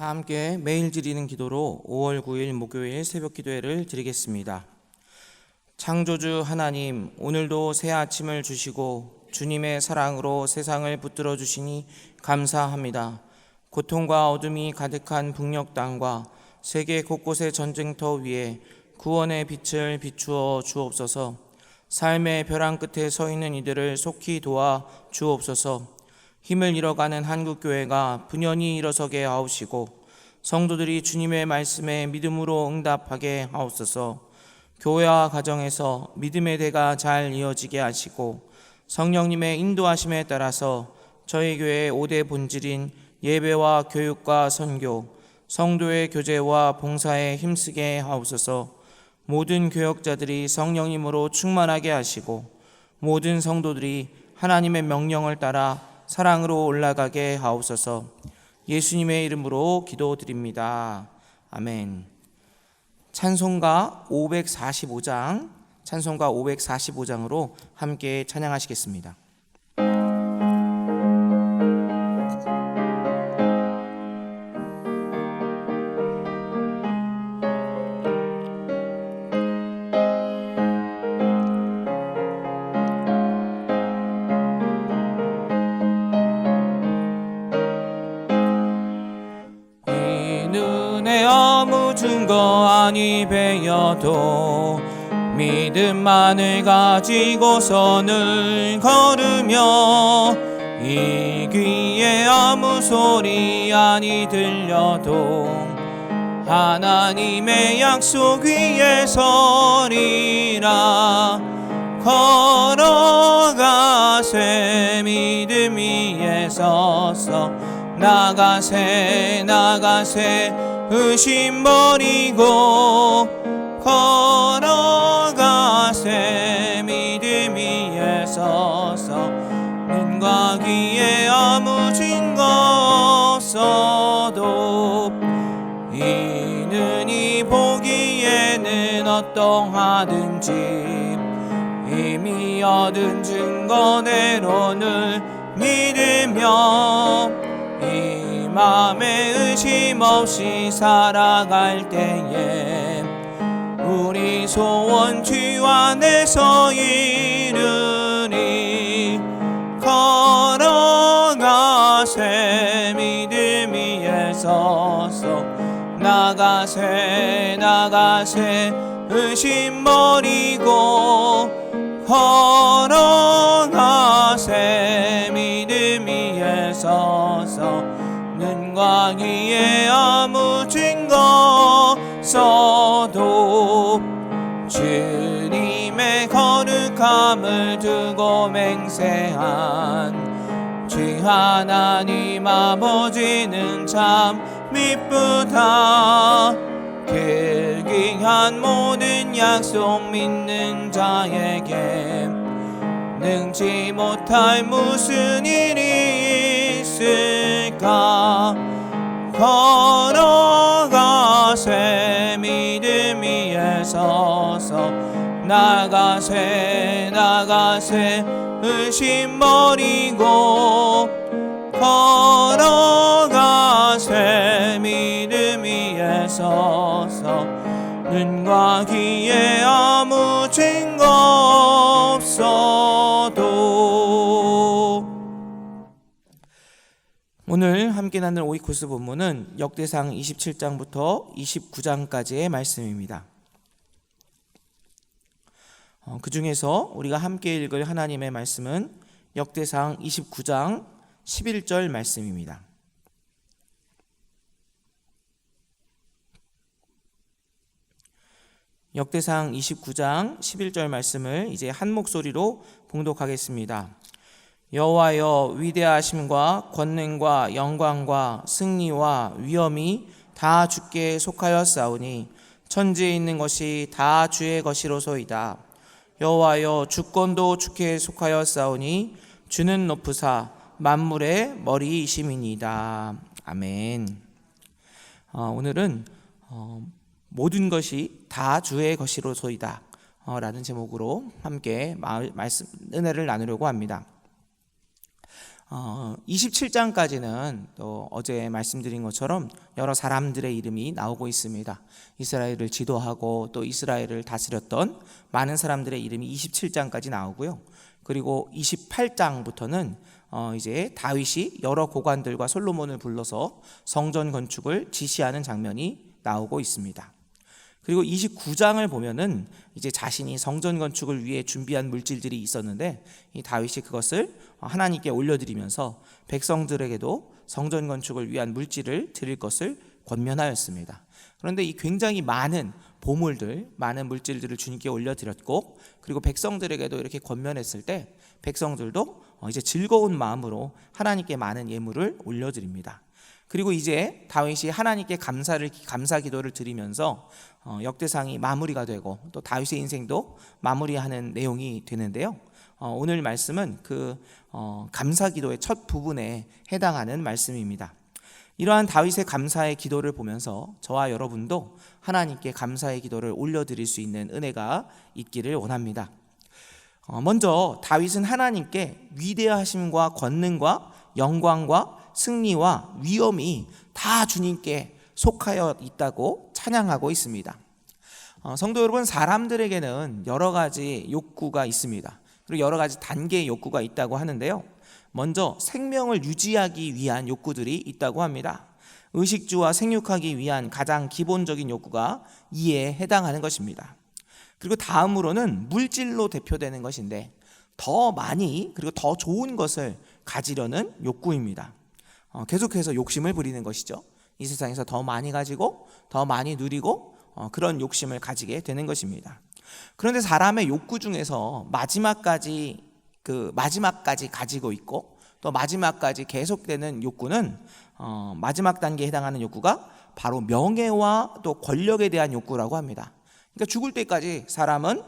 다 함께 매일 드리는 기도로 5월 9일 목요일 새벽 기도회를 드리겠습니다. 창조주 하나님, 오늘도 새 아침을 주시고 주님의 사랑으로 세상을 붙들어 주시니 감사합니다. 고통과 어둠이 가득한 북녘 땅과 세계 곳곳의 전쟁터 위에 구원의 빛을 비추어 주옵소서. 삶의 벼랑 끝에 서 있는 이들을 속히 도와 주옵소서. 힘을 잃어가는 한국교회가 분연히 일어서게 하옵시고 성도들이 주님의 말씀에 믿음으로 응답하게 하옵소서. 교회와 가정에서 믿음의 대가 잘 이어지게 하시고 성령님의 인도하심에 따라서 저희 교회의 5대 본질인 예배와 교육과 선교, 성도의 교제와 봉사에 힘쓰게 하옵소서. 모든 교역자들이 성령님으로 충만하게 하시고 모든 성도들이 하나님의 명령을 따라 사랑으로 올라가게 하옵소서. 예수님의 이름으로 기도드립니다. 아멘. 찬송가 545장으로 함께 찬양하시겠습니다. 아무 증거 아니 배여도 믿음만을 가지고서는 걸으며 이 귀에 아무 소리 아니 들려도 하나님의 약속 위에 서리라. 걸어가세 믿음 위에 서서 나가세 의심 버리고 걸어가세 믿음 위에 서서 눈과 귀에 아무 증거 없어도 이는 이 보기에는 어떠하든지 이미 얻은 증거대로는 믿으며 이 맘에 의심 없이 살아갈 때에 우리 소원 주 안에서 이르니. 걸어가세 믿음 위에 서서 나가세 의심 버리고 걸어가세 믿음 위에 서서 눈과 귀에 아무 증거 없어도 주님의 거룩함을 두고 맹세한 주 하나님 아버지는 참 미쁘다. 그 귀한 모든 약속 믿는 자에게 능지 못할 무슨 일이 있을까. 걸어가세 믿음 위에 서서 나가세 의심 버리고 걸어가세 믿음 위에 서서 눈과 귀에 아무 증거 없어도. 오늘 함께 나눌 오이코스 본문은 역대상 27장부터 29장까지의 말씀입니다. 그 중에서 우리가 함께 읽을 하나님의 말씀은 역대상 29장 11절 말씀입니다. 역대상 29장 11절 말씀을 이제 한 목소리로 봉독하겠습니다. 여호와여, 위대하심과 권능과 영광과 승리와 위엄이 다 주께 속하였사오니 천지에 있는 것이 다 주의 것이로소이다. 여호와여, 주권도 주께 속하였사오니 주는 높으사 만물의 머리이심이니이다. 아멘. 오늘은 모든 것이 다 주의 것이로소이다 라는 제목으로 함께 말씀 은혜를 나누려고 합니다. 27장까지는 또 어제 말씀드린 것처럼 여러 사람들의 이름이 나오고 있습니다. 이스라엘을 지도하고 또 이스라엘을 다스렸던 많은 사람들의 이름이 27장까지 나오고요. 그리고 28장부터는 이제 다윗이 여러 고관들과 솔로몬을 불러서 성전 건축을 지시하는 장면이 나오고 있습니다. 그리고 29장을 보면은 이제 자신이 성전 건축을 위해 준비한 물질들이 있었는데 이 다윗이 그것을 하나님께 올려드리면서 백성들에게도 성전 건축을 위한 물질을 드릴 것을 권면하였습니다. 그런데 이 굉장히 많은 보물들, 많은 물질들을 주님께 올려드렸고, 그리고 백성들에게도 이렇게 권면했을 때 백성들도 이제 즐거운 마음으로 하나님께 많은 예물을 올려드립니다. 그리고 이제 다윗이 하나님께 감사 기도를 드리면서 역대상이 마무리가 되고 또 다윗의 인생도 마무리하는 내용이 되는데요. 오늘 말씀은 그 감사 기도의 첫 부분에 해당하는 말씀입니다. 이러한 다윗의 감사의 기도를 보면서 저와 여러분도 하나님께 감사의 기도를 올려드릴 수 있는 은혜가 있기를 원합니다. 먼저 다윗은 하나님께 위대하심과 권능과 영광과 승리와 위엄이 다 주님께 속하여 있다고 찬양하고 있습니다. 성도 여러분, 사람들에게는 여러 가지 욕구가 있습니다. 그리고 여러 가지 단계의 욕구가 있다고 하는데요. 먼저 생명을 유지하기 위한 욕구들이 있다고 합니다. 의식주와 생육하기 위한 가장 기본적인 욕구가 이에 해당하는 것입니다. 그리고 다음으로는 물질로 대표되는 것인데 더 많이 그리고 더 좋은 것을 가지려는 욕구입니다. 계속해서 욕심을 부리는 것이죠. 이 세상에서 더 많이 가지고 더 많이 누리고 그런 욕심을 가지게 되는 것입니다. 그런데 사람의 욕구 중에서 마지막까지 가지고 있고 또 마지막까지 계속되는 욕구는 마지막 단계에 해당하는 욕구가 바로 명예와 또 권력에 대한 욕구라고 합니다. 그러니까 죽을 때까지 사람은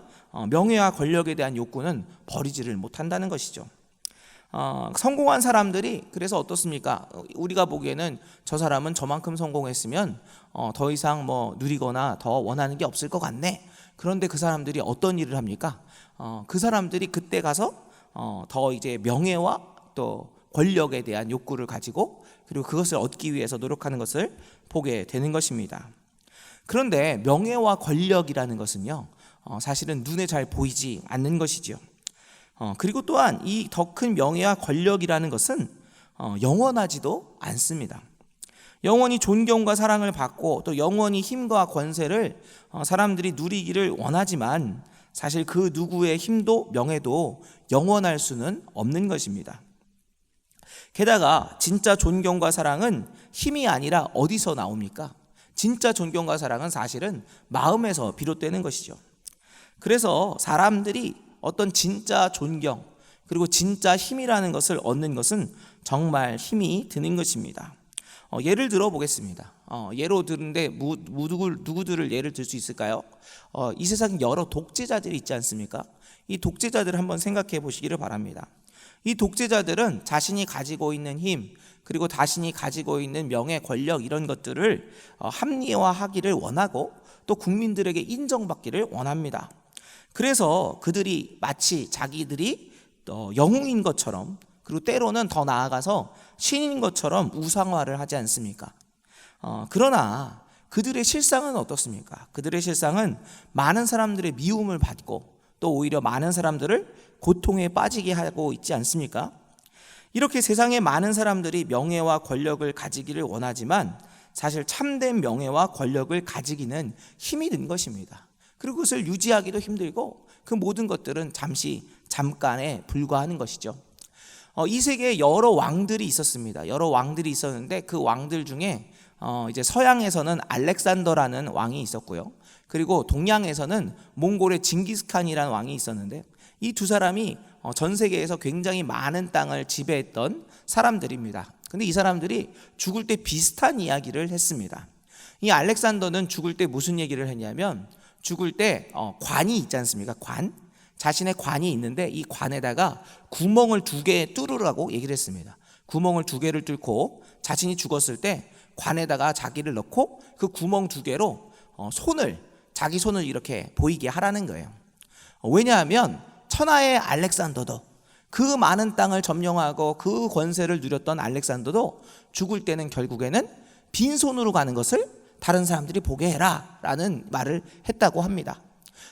명예와 권력에 대한 욕구는 버리지를 못한다는 것이죠. 성공한 사람들이 그래서 어떻습니까? 우리가 보기에는 저 사람은 저만큼 성공했으면 더 이상 누리거나 더 원하는 게 없을 것 같네. 그런데 그 사람들이 어떤 일을 합니까? 그 사람들이 그때 가서 더 이제 명예와 또 권력에 대한 욕구를 가지고 그리고 그것을 얻기 위해서 노력하는 것을 보게 되는 것입니다. 그런데 명예와 권력이라는 것은요, 사실은 눈에 잘 보이지 않는 것이죠. 그리고 또한 이 더 큰 명예와 권력이라는 것은 영원하지도 않습니다. 영원히 존경과 사랑을 받고 또 영원히 힘과 권세를 사람들이 누리기를 원하지만 사실 그 누구의 힘도 명예도 영원할 수는 없는 것입니다. 게다가 진짜 존경과 사랑은 힘이 아니라 어디서 나옵니까? 진짜 존경과 사랑은 사실은 마음에서 비롯되는 것이죠. 그래서 사람들이 어떤 진짜 존경 그리고 진짜 힘이라는 것을 얻는 것은 정말 힘이 드는 것입니다. 예를 들어 보겠습니다. 예로 드는데 누구들을 예를 들 수 있을까요? 이 세상 여러 독재자들이 있지 않습니까? 이 독재자들을 한번 생각해 보시기를 바랍니다. 이 독재자들은 자신이 가지고 있는 힘 그리고 자신이 가지고 있는 명예, 권력 이런 것들을 합리화하기를 원하고 또 국민들에게 인정받기를 원합니다. 그래서 그들이 마치 자기들이 영웅인 것처럼 그리고 때로는 더 나아가서 신인 것처럼 우상화를 하지 않습니까? 그러나 그들의 실상은 어떻습니까? 그들의 실상은 많은 사람들의 미움을 받고 또 오히려 많은 사람들을 고통에 빠지게 하고 있지 않습니까? 이렇게 세상에 많은 사람들이 명예와 권력을 가지기를 원하지만 사실 참된 명예와 권력을 가지기는 힘이 든 것입니다. 그리고 그것을 유지하기도 힘들고 그 모든 것들은 잠깐에 불과하는 것이죠. 이 세계에 여러 왕들이 있었습니다. 여러 왕들이 있었는데 그 왕들 중에 이제 서양에서는 알렉산더라는 왕이 있었고요. 그리고 동양에서는 몽골의 징기스칸이라는 왕이 있었는데 이 두 사람이 전 세계에서 굉장히 많은 땅을 지배했던 사람들입니다. 근데 이 사람들이 죽을 때 비슷한 이야기를 했습니다. 이 알렉산더는 죽을 때 무슨 얘기를 했냐면 죽을 때 관이 있지 않습니까? 관. 자신의 관이 있는데 이 관에다가 구멍을 2개 뚫으라고 얘기를 했습니다. 구멍을 2개를 뚫고 자신이 죽었을 때 관에다가 자기를 넣고 그 구멍 2개로 자기 손을 이렇게 보이게 하라는 거예요. 왜냐하면 천하의 알렉산더도 그 많은 땅을 점령하고 그 권세를 누렸던 알렉산더도 죽을 때는 결국에는 빈손으로 가는 것을 다른 사람들이 보게 해라 라는 말을 했다고 합니다.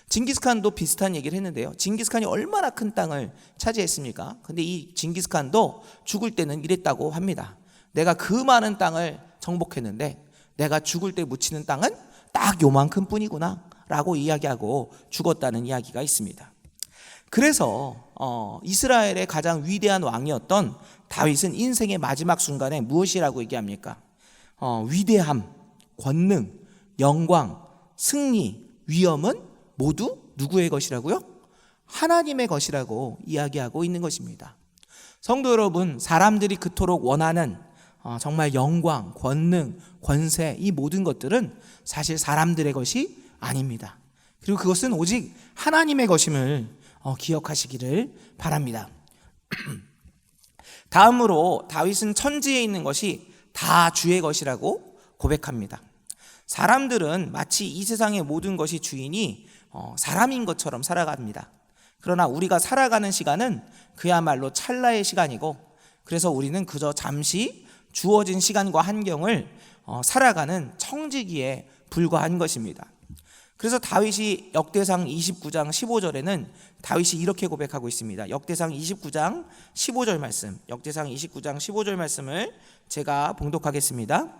징기스칸도 비슷한 얘기를 했는데요. 징기스칸이 얼마나 큰 땅을 차지했습니까? 근데 이 징기스칸도 죽을 때는 이랬다고 합니다. 내가 그 많은 땅을 정복했는데 내가 죽을 때 묻히는 땅은 딱 요만큼 뿐이구나 라고 이야기하고 죽었다는 이야기가 있습니다. 그래서 이스라엘의 가장 위대한 왕이었던 다윗은 인생의 마지막 순간에 무엇이라고 얘기합니까? 위대함, 권능, 영광, 승리, 위엄은 모두 누구의 것이라고요? 하나님의 것이라고 이야기하고 있는 것입니다. 성도 여러분, 사람들이 그토록 원하는 정말 영광, 권능, 권세, 이 모든 것들은 사실 사람들의 것이 아닙니다. 그리고 그것은 오직 하나님의 것임을 기억하시기를 바랍니다. 다음으로 다윗은 천지에 있는 것이 다 주의 것이라고 고백합니다. 사람들은 마치 이 세상의 모든 것이 주인이 사람인 것처럼 살아갑니다. 그러나 우리가 살아가는 시간은 그야말로 찰나의 시간이고, 그래서 우리는 그저 잠시 주어진 시간과 환경을 살아가는 청지기에 불과한 것입니다. 그래서 다윗이 역대상 29장 15절에는 다윗이 이렇게 고백하고 있습니다. 역대상 29장 15절 말씀, 역대상 29장 15절 말씀을 제가 봉독하겠습니다.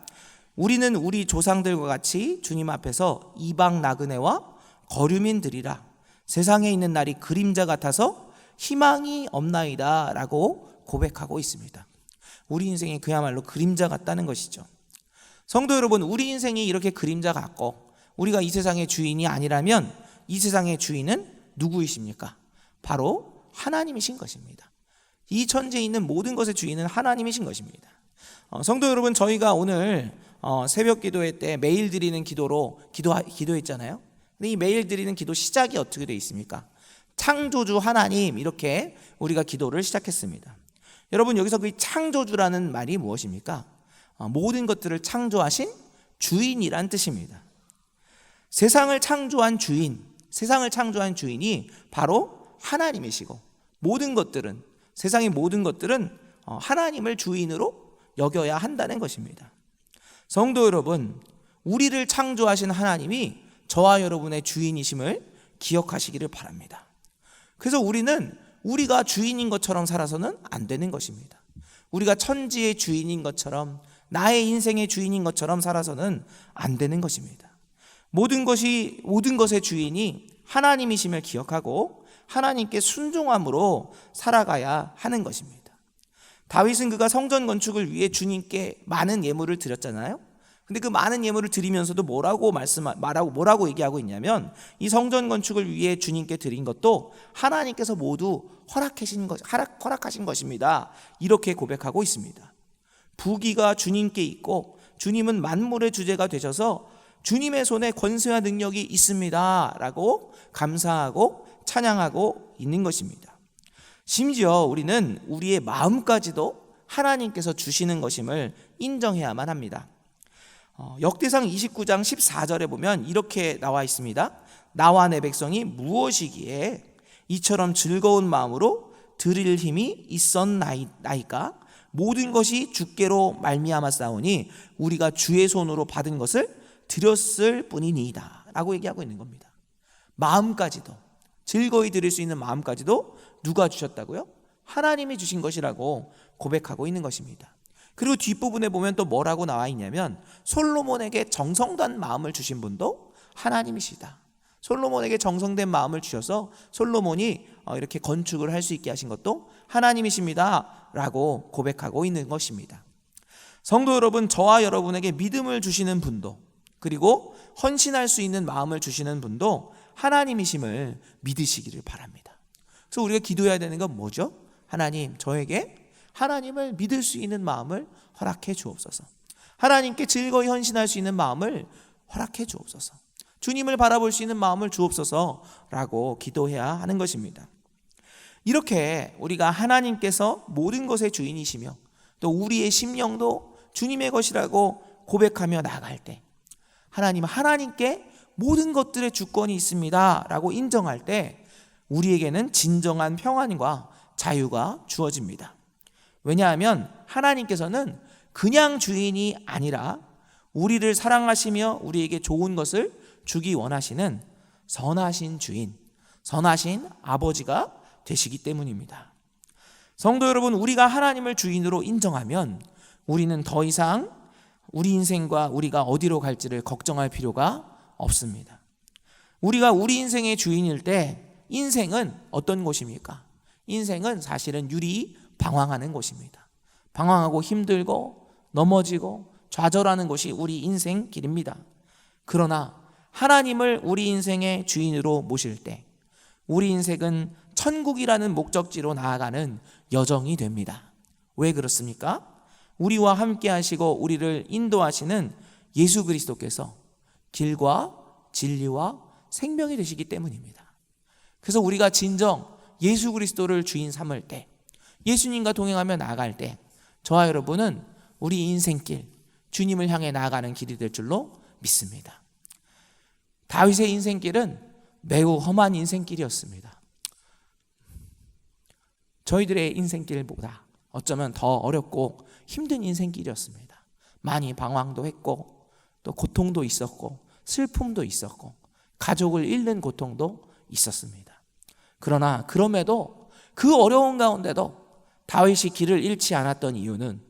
우리는 우리 조상들과 같이 주님 앞에서 이방 나그네와 거류민들이라. 세상에 있는 날이 그림자 같아서 희망이 없나이다 라고 고백하고 있습니다. 우리 인생이 그야말로 그림자 같다는 것이죠. 성도 여러분, 우리 인생이 이렇게 그림자 같고 우리가 이 세상의 주인이 아니라면 이 세상의 주인은 누구이십니까? 바로 하나님이신 것입니다. 이 천지에 있는 모든 것의 주인은 하나님이신 것입니다. 성도 여러분, 저희가 오늘 새벽 기도회 때 매일 드리는 기도로 기도했잖아요. 근데 이 매일 드리는 기도 시작이 어떻게 되어 있습니까? 창조주 하나님, 이렇게 우리가 기도를 시작했습니다. 여러분, 여기서 그 창조주라는 말이 무엇입니까? 모든 것들을 창조하신 주인이란 뜻입니다. 세상을 창조한 주인이 바로 하나님이시고, 모든 것들은, 세상의 모든 것들은 하나님을 주인으로 여겨야 한다는 것입니다. 성도 여러분, 우리를 창조하신 하나님이 저와 여러분의 주인이심을 기억하시기를 바랍니다. 그래서 우리는 우리가 주인인 것처럼 살아서는 안 되는 것입니다. 우리가 천지의 주인인 것처럼, 나의 인생의 주인인 것처럼 살아서는 안 되는 것입니다. 모든 것의 주인이 하나님이심을 기억하고 하나님께 순종함으로 살아가야 하는 것입니다. 다윗은 그가 성전 건축을 위해 주님께 많은 예물을 드렸잖아요. 근데 그 많은 예물을 드리면서도 뭐라고 얘기하고 있냐면, 이 성전 건축을 위해 주님께 드린 것도 하나님께서 모두 허락하신 것입니다. 이렇게 고백하고 있습니다. 부귀가 주님께 있고 주님은 만물의 주제가 되셔서 주님의 손에 권세와 능력이 있습니다 라고 감사하고 찬양하고 있는 것입니다. 심지어 우리는 우리의 마음까지도 하나님께서 주시는 것임을 인정해야만 합니다. 역대상 29장 14절에 보면 이렇게 나와 있습니다. 나와 내 백성이 무엇이기에 이처럼 즐거운 마음으로 드릴 힘이 있었나이까? 모든 것이 주께로 말미암았사오니 우리가 주의 손으로 받은 것을 드렸을 뿐이니이다 라고 얘기하고 있는 겁니다. 마음까지도, 즐거이 드릴 수 있는 마음까지도 누가 주셨다고요? 하나님이 주신 것이라고 고백하고 있는 것입니다. 그리고 뒷부분에 보면 또 뭐라고 나와 있냐면, 솔로몬에게 정성된 마음을 주신 분도 하나님이시다. 솔로몬에게 정성된 마음을 주셔서 솔로몬이 이렇게 건축을 할 수 있게 하신 것도 하나님이십니다 라고 고백하고 있는 것입니다. 성도 여러분, 저와 여러분에게 믿음을 주시는 분도, 그리고 헌신할 수 있는 마음을 주시는 분도 하나님이심을 믿으시기를 바랍니다. 그래서 우리가 기도해야 되는 건 뭐죠? 하나님, 저에게 하나님을 믿을 수 있는 마음을 허락해 주옵소서. 하나님께 즐거이 헌신할 수 있는 마음을 허락해 주옵소서. 주님을 바라볼 수 있는 마음을 주옵소서 라고 기도해야 하는 것입니다. 이렇게 우리가 하나님께서 모든 것의 주인이시며 또 우리의 심령도 주님의 것이라고 고백하며 나아갈 때, 하나님께 모든 것들의 주권이 있습니다 라고 인정할 때 우리에게는 진정한 평안과 자유가 주어집니다. 왜냐하면 하나님께서는 그냥 주인이 아니라 우리를 사랑하시며 우리에게 좋은 것을 주기 원하시는 선하신 주인, 선하신 아버지가 되시기 때문입니다. 성도 여러분, 우리가 하나님을 주인으로 인정하면 우리는 더 이상 우리 인생과 우리가 어디로 갈지를 걱정할 필요가 없습니다. 우리가 우리 인생의 주인일 때 인생은 어떤 곳입니까? 인생은 사실은 유리방황하는 곳입니다. 방황하고 힘들고 넘어지고 좌절하는 것이 우리 인생 길입니다. 그러나 하나님을 우리 인생의 주인으로 모실 때 우리 인생은 천국이라는 목적지로 나아가는 여정이 됩니다. 왜 그렇습니까? 우리와 함께 하시고 우리를 인도하시는 예수 그리스도께서 길과 진리와 생명이 되시기 때문입니다. 그래서 우리가 진정 예수 그리스도를 주인 삼을 때, 예수님과 동행하며 나아갈 때 저와 여러분은 우리 인생길, 주님을 향해 나아가는 길이 될 줄로 믿습니다. 다윗의 인생길은 매우 험한 인생길이었습니다. 저희들의 인생길보다 어쩌면 더 어렵고 힘든 인생길이었습니다. 많이 방황도 했고 또 고통도 있었고 슬픔도 있었고 가족을 잃는 고통도 있었습니다. 그러나 그럼에도 그 어려운 가운데도 다윗이 길을 잃지 않았던 이유는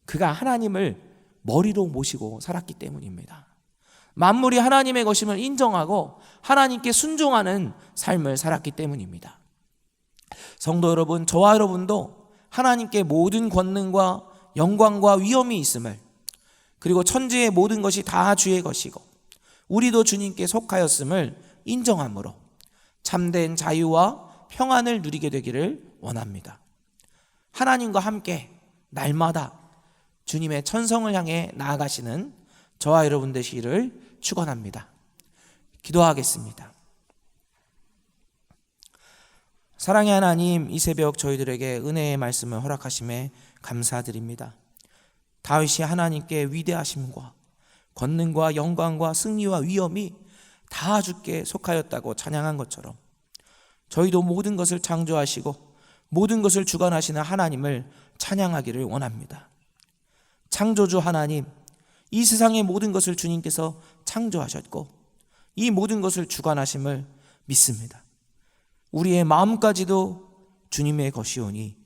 그가 하나님을 머리로 모시고 살았기 때문입니다. 만물이 하나님의 것임을 인정하고 하나님께 순종하는 삶을 살았기 때문입니다. 성도 여러분, 저와 여러분도 하나님께 모든 권능과 영광과 위엄이 있음을, 그리고 천지의 모든 것이 다 주의 것이고 우리도 주님께 속하였음을 인정함으로 참된 자유와 평안을 누리게 되기를 원합니다. 하나님과 함께 날마다 주님의 천성을 향해 나아가시는 저와 여러분 되시기를 축원합니다. 기도하겠습니다. 사랑의 하나님, 이 새벽 저희들에게 은혜의 말씀을 허락하심에 감사드립니다. 다윗이 하나님께 위대하심과 권능과 영광과 승리와 위엄이 다 주께 속하였다고 찬양한 것처럼 저희도 모든 것을 창조하시고 모든 것을 주관하시는 하나님을 찬양하기를 원합니다. 창조주 하나님, 이 세상의 모든 것을 주님께서 창조하셨고 이 모든 것을 주관하심을 믿습니다. 우리의 마음까지도 주님의 것이오니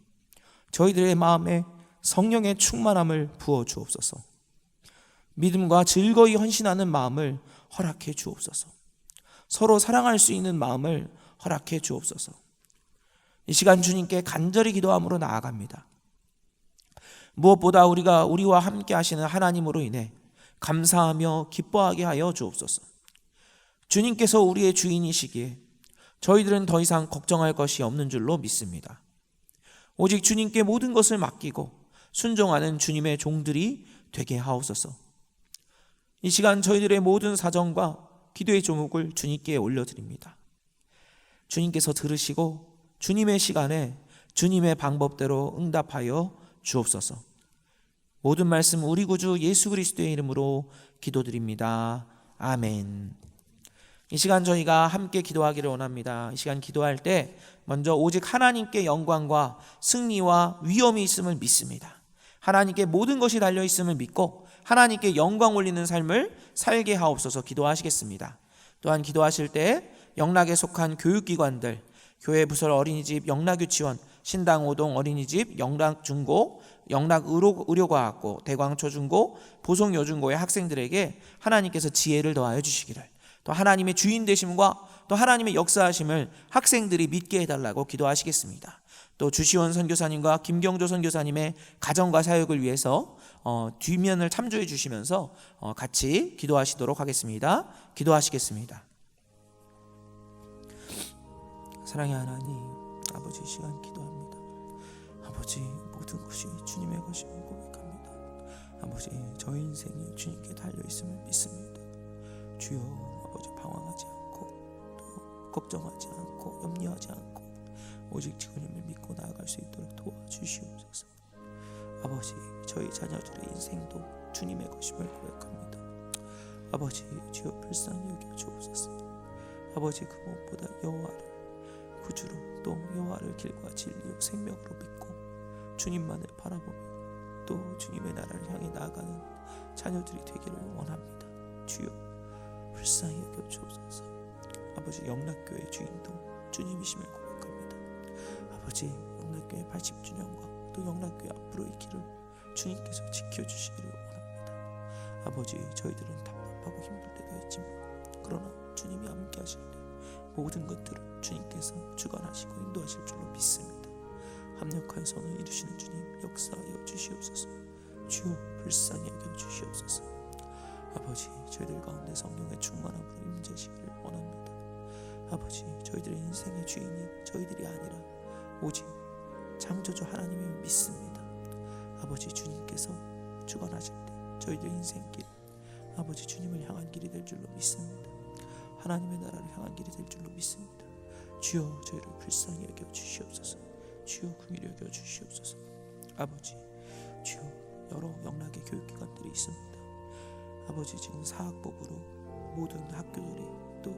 저희들의 마음에 성령의 충만함을 부어 주옵소서. 믿음과 즐거이 헌신하는 마음을 허락해 주옵소서. 서로 사랑할 수 있는 마음을 허락해 주옵소서. 이 시간 주님께 간절히 기도함으로 나아갑니다. 무엇보다 우리와 함께 하시는 하나님으로 인해 감사하며 기뻐하게 하여 주옵소서. 주님께서 우리의 주인이시기에 저희들은 더 이상 걱정할 것이 없는 줄로 믿습니다. 오직 주님께 모든 것을 맡기고 순종하는 주님의 종들이 되게 하옵소서. 이 시간 저희들의 모든 사정과 기도의 조목을 주님께 올려드립니다. 주님께서 들으시고 주님의 시간에 주님의 방법대로 응답하여 주옵소서. 모든 말씀 우리 구주 예수 그리스도의 이름으로 기도드립니다. 아멘. 이 시간 저희가 함께 기도하기를 원합니다. 이 시간 기도할 때 먼저 오직 하나님께 영광과 승리와 위엄이 있음을 믿습니다. 하나님께 모든 것이 달려있음을 믿고 하나님께 영광 올리는 삶을 살게 하옵소서 기도하시겠습니다. 또한 기도하실 때 영락에 속한 교육기관들, 교회 부설 어린이집 영락유치원, 신당 5동 어린이집 영락중고, 영락의료과학고, 대광초중고, 보성여중고의 학생들에게 하나님께서 지혜를 더하여 주시기를, 또 하나님의 주인 되심과 또 하나님의 역사하심을 학생들이 믿게 해달라고 기도하시겠습니다. 또 주시원 선교사님과 김경조 선교사님의 가정과 사역을 위해서 뒷면을 참조해 주시면서 같이 기도하시도록 하겠습니다. 기도하시겠습니다. 사랑의 하나님, 아버지, 이 시간 기도합니다. 아버지, 모든 것이 주님의 것임을 고백합니다. 아버지, 저희 인생이 주님께 달려있음을 믿습니다. 주여, 아버지, 방황하지 않고 또 걱정하지 않고 염려하지 않고 오직 주님을 믿고 나아갈 수 있도록 도와주시옵소서. 아버지, 저희 자녀들의 인생도 주님의 것임을 고백합니다. 아버지, 주여 불쌍히 여겨 주옵소서. 아버지, 그 무엇보다 여호와를 구주로 또 여호와를 길과 진리요 생명으로 믿고 주님만을 바라보며 또 주님의 나라를 향해 나아가는 자녀들이 되기를 원합니다. 주여 불쌍히 여겨 주옵소서. 아버지, 영락교회 주인도 주님이심을 고백합니다. 아버지, 영락교회 80주년과 또 영락교회 앞으로의 길을 주님께서 지켜주시기를 원합니다. 아버지, 저희들은 답답하고 힘들 때도 있지만 그러나 주님이 함께 하실 때 모든 것들을 주님께서 주관하시고 인도하실 줄로 믿습니다. 합력하여 선을 이루시는 주님, 역사하여 주시옵소서. 주여 불쌍히 여겨 주시옵소서. 아버지, 저희들 가운데 성령의 충만함으로 임재하시기를 원합니다. 아버지, 저희들의 인생의 주인이 저희들이 아니라 오직 창조주 하나님을 믿습니다. 아버지, 주님께서 주관하실 때 저희들의 인생길, 아버지 주님을 향한 길이 될 줄로 믿습니다. 하나님의 나라를 향한 길이 될 줄로 믿습니다. 주여 저희를 불쌍히 여겨 주시옵소서. 주여 긍휼히 여겨 주시옵소서. 아버지, 주여 여러 영락의 교육기관들이 있습니다. 아버지, 지금 사학법으로 모든 학교들이 또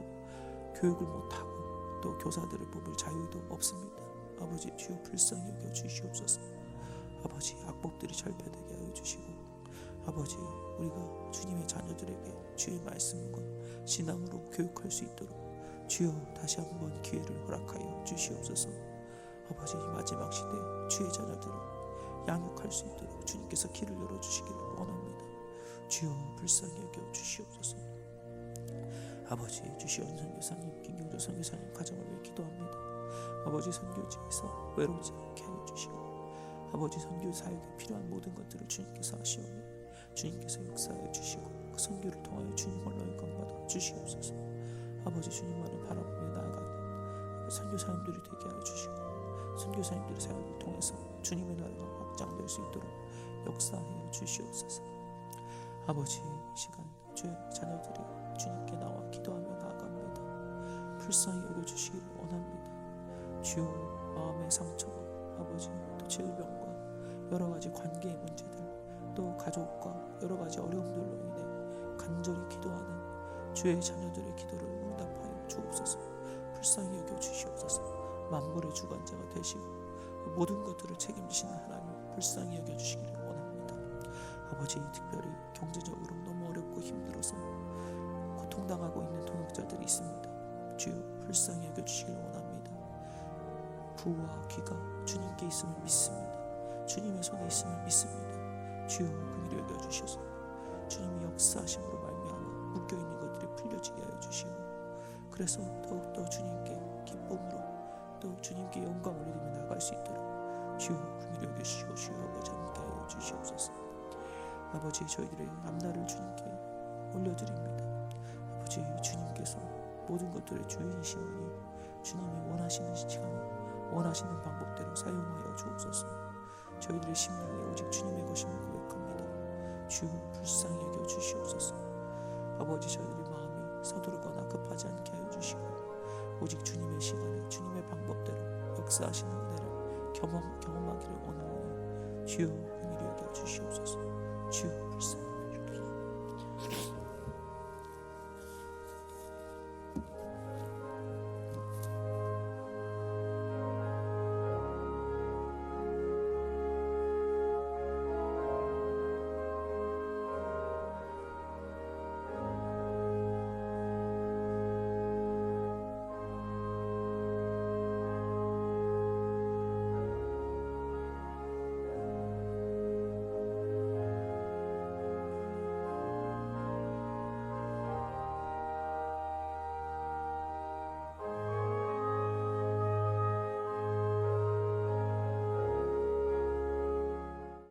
교육을 못하고 또 교사들을 뽑을 자유도 없습니다. 아버지, 주여 불쌍히 여겨 주시옵소서. 아버지, 악법들이 절폐되게 하여 주시고 아버지, 우리가 주님의 자녀들에게 주의 말씀과 신앙으로 교육할 수 있도록 주여 다시 한번 기회를 허락하여 주시옵소서. 아버지, 마지막 시대 주의 자녀들을 양육할 수 있도록 주님께서 길을 열어주시기를 원합니다. 주여 불쌍히 여겨 주시옵소서. 아버지, 주시온 선교사님, 김경주 선교사님 가정을 위해 기도합니다. 아버지, 선교지에서 외로우지 않게 하여 주시고 아버지, 선교 사역에 필요한 모든 것들을 주님께서 하시오니 주님께서 역사하여 주시고 그 선교를 통하여 주님 홀로 영광받아 주시옵소서. 아버지, 주님만을 바라보며 나아가는 선교사님들이 되게 하여 주시고 선교사님들의 사역을 통해서 주님의 나라가 확장될 수 있도록 역사하여 주시옵소서. 아버지, 이 시간 주의 자녀들이 주님께 나와 기도하며 나아갑니다. 불쌍히 여겨주시기를 원합니다. 주여, 마음의 상처와 아버지 또 질병과 여러 가지 관계의 문제들 또 가족과 여러 가지 어려움들로 인해 간절히 기도하는 주의 자녀들의 기도를 응답하여 주옵소서. 불쌍히 여겨 주시옵소서. 만물의 주관자가 되시고 모든 것들을 책임지시는 하나님, 불쌍히 여겨 주시기를 원합니다. 아버지, 특별히 경제적으로 너무 어렵고 힘들어서 고통당하고 있는 동역자들이 있습니다. 주여 불쌍히 여겨 주시기를 원합니다. 부와 귀가 주님께 있음을 믿습니다. 주님의 손에 있음을 믿습니다. 주여 긍휼히 여겨 주셔서 주님이 역사하심으로 말미암아 묶여있는 것들이 풀려지게 하여 주시고 그래서 더욱더 주님께 기쁨으로 또 주님께 영광을 올리며 나갈 수 있도록 주여 긍휼히 여겨 주시고 주여 아버지 함께 하여 주시옵소서. 아버지, 저희들의 앞날을 주님께 올려드립니다. 아버지, 주님께서 모든 것들의 주인이시오니 주님이 원하시는 시간에 원하시는 방법대로 사용하여 주옵소서. 저희들의 심령이 오직 주님의 것임을 고백합니다. 주여 불쌍히 여겨 주시옵소서. 아버지, 저희들의 마음이 서두르거나 급하지 않게 하여 주시고 오직 주님의 시간에 주님의 방법대로 역사하시는 은혜를 경험하기를 원하오니 주여 긍휼히 여겨 주시옵소서. 주여